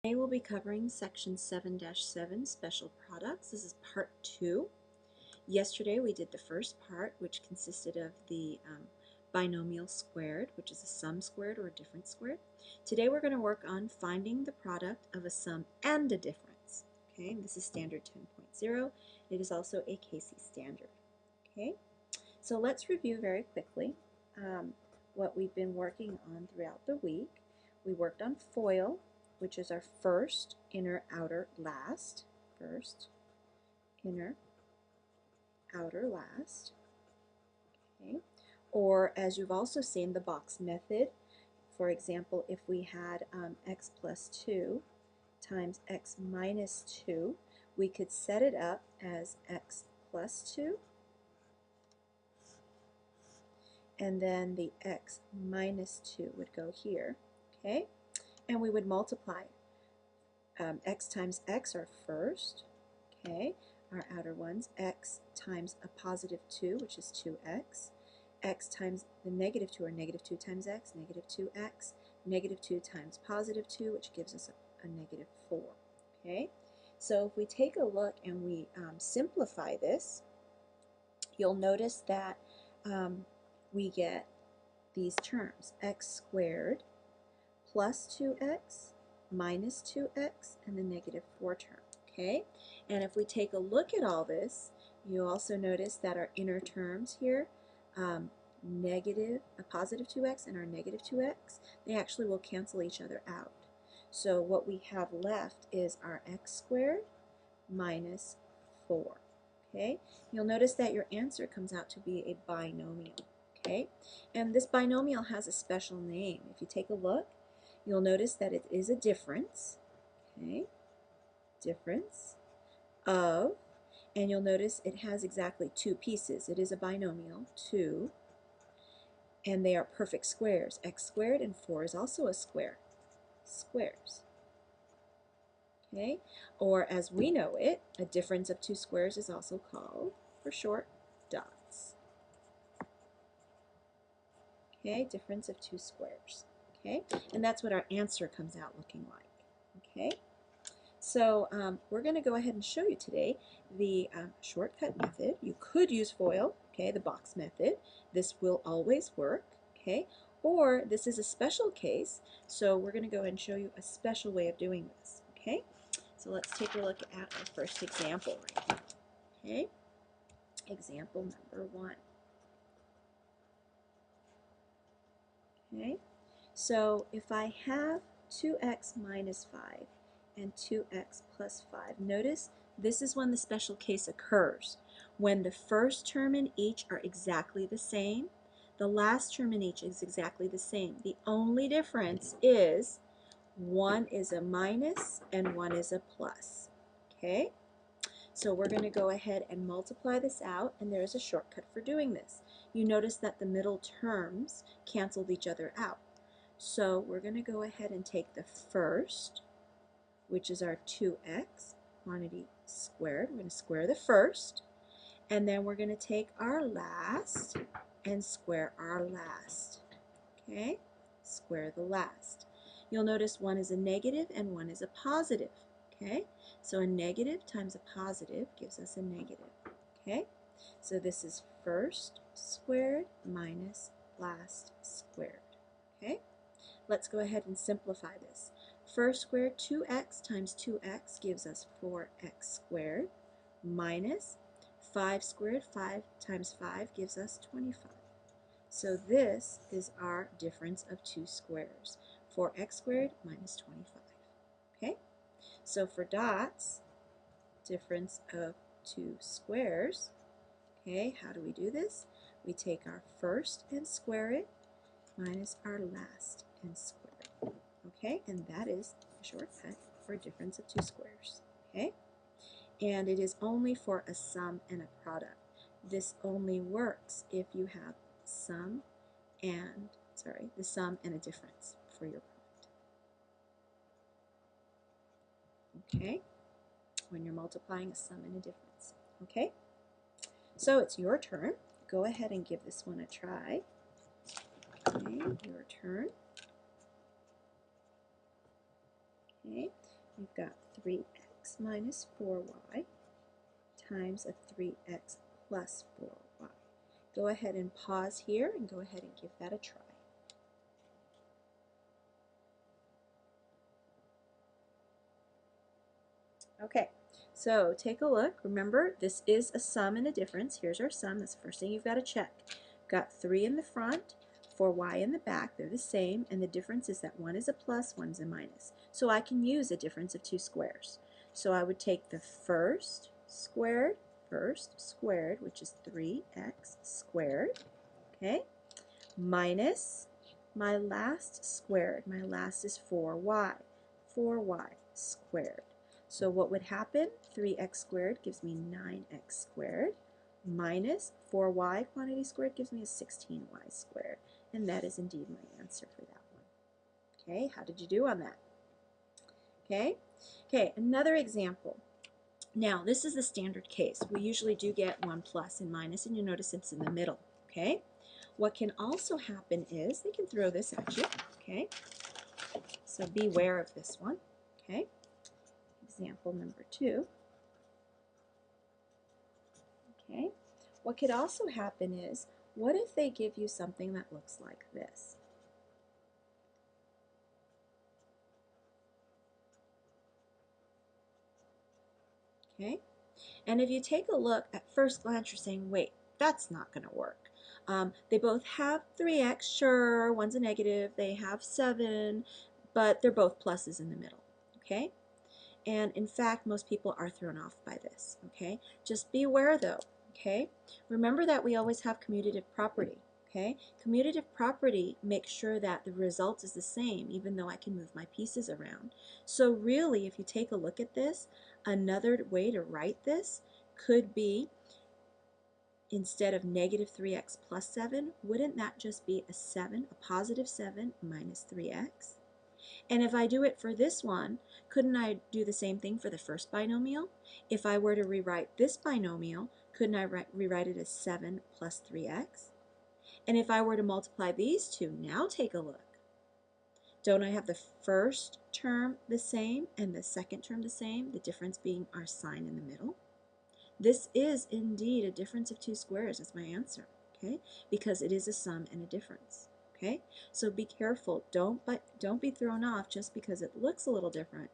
Today we'll be covering section 7-7, special products. This is part 2. Yesterday we did the first part, which consisted of the binomial squared, which is a sum squared or a difference squared. Today we're going to work on finding the product of a sum and a difference. Okay, and this is standard 10.0. It is also a Casey standard. Okay, so let's review very quickly what we've been working on throughout the week. We worked on FOIL, which is our first, inner, outer, last. First, inner, outer, last. Okay. Or as you've also seen, the box method. For example, if we had x plus 2 times x minus 2, we could set it up as x plus 2, and then the x minus 2 would go here. Okay. And we would multiply x times x, our first, okay, our outer ones, x times a positive 2, which is 2x, x times the negative 2, or negative 2 times x, negative 2x, negative 2 times positive 2, which gives us a negative 4, okay? So if we take a look and we simplify this, you'll notice that we get these terms, x squared plus 2x minus 2x and the negative 4 term. Okay, and if we take a look at all this, you also notice that our inner terms here, negative, a positive 2x and our negative 2x, they actually will cancel each other out. So what we have left is our x squared minus 4. Okay, you'll notice that your answer comes out to be a binomial. Okay, and this binomial has a special name. If you take a look, you'll notice that it is a difference, okay, difference of, and you'll notice it has exactly 2 pieces. It is a binomial, 2, and they are perfect squares. X squared and 4 is also a square, squares. Okay, or as we know it, a difference of 2 squares is also called, for short, dots. Okay, difference of 2 squares. Okay, and that's what our answer comes out looking like. Okay, so we're going to go ahead and show you today the shortcut method. You could use FOIL, okay, the box method. This will always work, okay, or this is a special case, so we're going to go ahead and show you a special way of doing this. Okay, so let's take a look at our first example right here. Okay, example number 1. Okay. So if I have 2x minus 5 and 2x plus 5, notice this is when the special case occurs. When the first term in each are exactly the same, the last term in each is exactly the same. The only difference is one is a minus and one is a plus. Okay? So we're going to go ahead and multiply this out, and there's a shortcut for doing this. You notice that the middle terms canceled each other out. So we're going to go ahead and take the first, which is our 2x, quantity squared. We're going to square the first, and then we're going to take our last and square our last. Okay? Square the last. You'll notice one is a negative and one is a positive. Okay? So a negative times a positive gives us a negative. Okay? So this is first squared minus last squared. Okay? Let's go ahead and simplify this. First squared, 2x times 2x gives us 4x squared, minus 5 squared, 5 times 5 gives us 25. So this is our difference of 2 squares, 4x squared minus 25. Okay? So for dots, difference of 2 squares, okay, how do we do this? We take our first and square it, minus our last and square it. Okay, and that is a shortcut for a difference of 2 squares. Okay, and it is only for a sum and a product. This only works if you have the sum and a difference for your product. Okay, when you're multiplying a sum and a difference. Okay, so it's your turn. Go ahead and give this one a try. Okay, your turn. Okay, We've got 3x minus 4y times a 3x plus 4y. Go ahead and pause here and go ahead and give that a try. Okay, so take a look. Remember, this is a sum and a difference. Here's our sum. That's the first thing you've got to check. Got 3 in the front, 4y in the back. They're the same, and the difference is that one is a plus, one's a minus. So I can use a difference of two squares. So I would take the first squared, which is 3x squared, okay, minus my last squared. My last is 4y squared. So what would happen? 3x squared gives me 9x squared minus 4y quantity squared gives me a 16y squared. And that is indeed my answer for that one. Okay, how did you do on that? Okay, another example. Now, this is the standard case. We usually do get 1 plus and minus, and you notice it's in the middle. Okay? What can also happen is they can throw this at you. Okay? So beware of this one. Okay? Example number 2. Okay? What could also happen is, what if they give you something that looks like this? Okay? And if you take a look, at first glance you're saying, wait, that's not going to work. They both have 3x, sure, one's a negative, they have 7, but they're both pluses in the middle. Okay? And in fact, most people are thrown off by this. Okay? Just be aware though. Okay? Remember that we always have commutative property. Okay? Commutative property makes sure that the result is the same, even though I can move my pieces around. So really, if you take a look at this, another way to write this could be, instead of negative 3x plus 7, wouldn't that just be a 7, a positive 7 minus 3x? And if I do it for this one, couldn't I do the same thing for the first binomial? If I were to rewrite this binomial, couldn't I rewrite it as 7 plus 3x? And if I were to multiply these two, now take a look. Don't I have the first term the same and the second term the same, the difference being our sign in the middle? This is indeed a difference of two squares. That's my answer, okay? Because it is a sum and a difference, okay? So be careful. Don't be thrown off just because it looks a little different.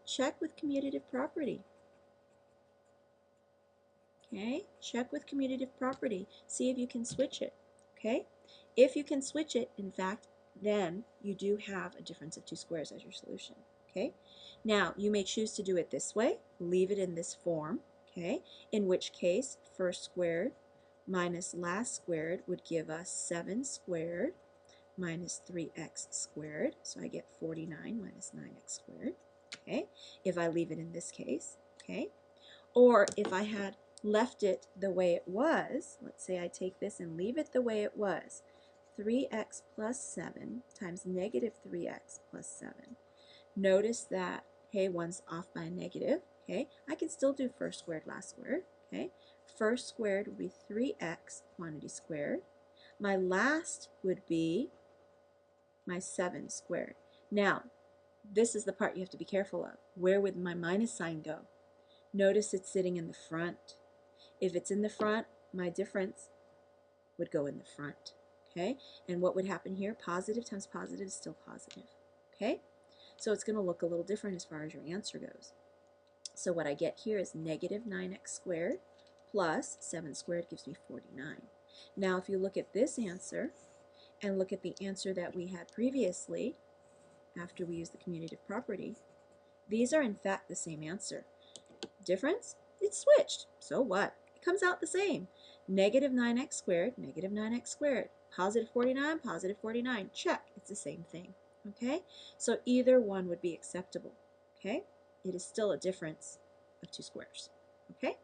Check with commutative property, okay? Check with commutative property. See if you can switch it, okay? If you can switch it, in fact, then you do have a difference of two squares as your solution, okay? Now, you may choose to do it this way, leave it in this form, okay? In which case, first squared minus last squared would give us 7 squared minus 3x squared. So I get 49 minus 9x squared, okay? If I leave it in this case, okay? Or if I had left it the way it was, let's say I take this and leave it the way it was, 3x plus 7 times negative 3x plus 7. Notice that, hey, one's off by a negative, okay? I can still do first squared, last squared, okay? First squared would be 3x quantity squared. My last would be my 7 squared. Now, this is the part you have to be careful of. Where would my minus sign go? Notice it's sitting in the front. If it's in the front, my difference would go in the front, okay? And what would happen here? Positive times positive is still positive, okay? So it's going to look a little different as far as your answer goes. So what I get here is negative 9x squared plus 7 squared gives me 49. Now if you look at this answer and look at the answer that we had previously after we used the commutative property, these are in fact the same answer. Difference? It's switched. So what? It comes out the same. Negative 9x squared, negative 9x squared. Positive 49, check. It's the same thing. Okay? So either one would be acceptable. Okay? It is still a difference of two squares. Okay?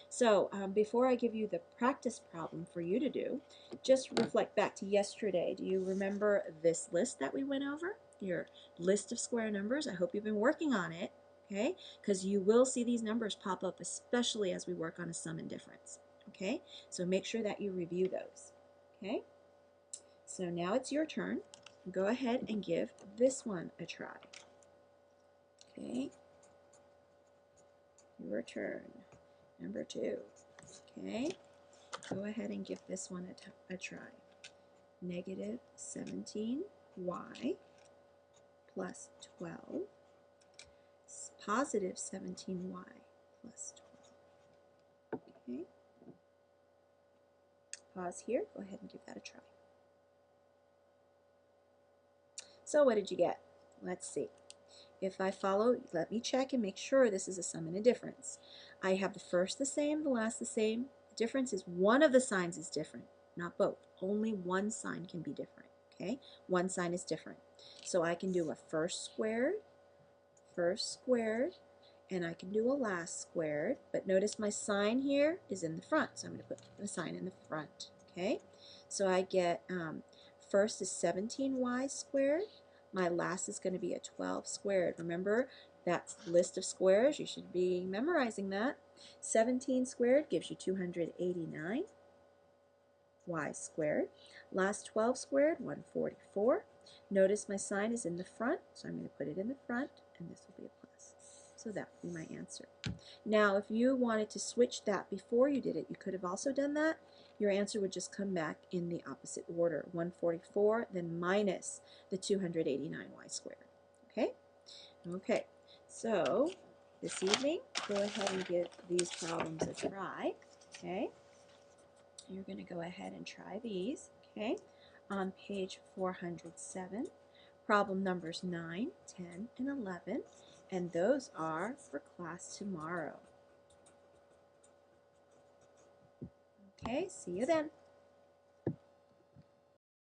So before I give you the practice problem for you to do, just reflect back to yesterday. Do you remember this list that we went over? Your list of square numbers. I hope you've been working on it. Okay? Because you will see these numbers pop up, especially as we work on a sum and difference. Okay? So make sure that you review those. Okay? So now it's your turn. Go ahead and give this one a try. Okay, your turn. Number 2. Okay, go ahead and give this one a try. Negative 17y plus 12, positive 17y plus 12. Okay, pause here. Go ahead and give that a try. So what did you get? Let's see. If I follow, let me check and make sure this is a sum and a difference. I have the first the same, the last the same. The difference is one of the signs is different, not both. Only one sign can be different, okay? One sign is different. So I can do a first squared, and I can do a last squared. But notice my sign here is in the front, so I'm going to put the sign in the front, okay? So I get, first is 17y squared. My last is going to be a 12 squared. Remember, that's the list of squares. You should be memorizing that. 17 squared gives you 289 y squared. Last 12 squared, 144. Notice my sign is in the front, so I'm going to put it in the front, and this will be a plus. So that would be my answer. Now, if you wanted to switch that before you did it, you could have also done that. Your answer would just come back in the opposite order, 144, then minus the 289y squared. Okay? Okay, so this evening, go ahead and give these problems a try. Okay? You're going to go ahead and try these. Okay? On page 407, problem numbers 9, 10, and 11, and those are for class tomorrow. Okay, see you then.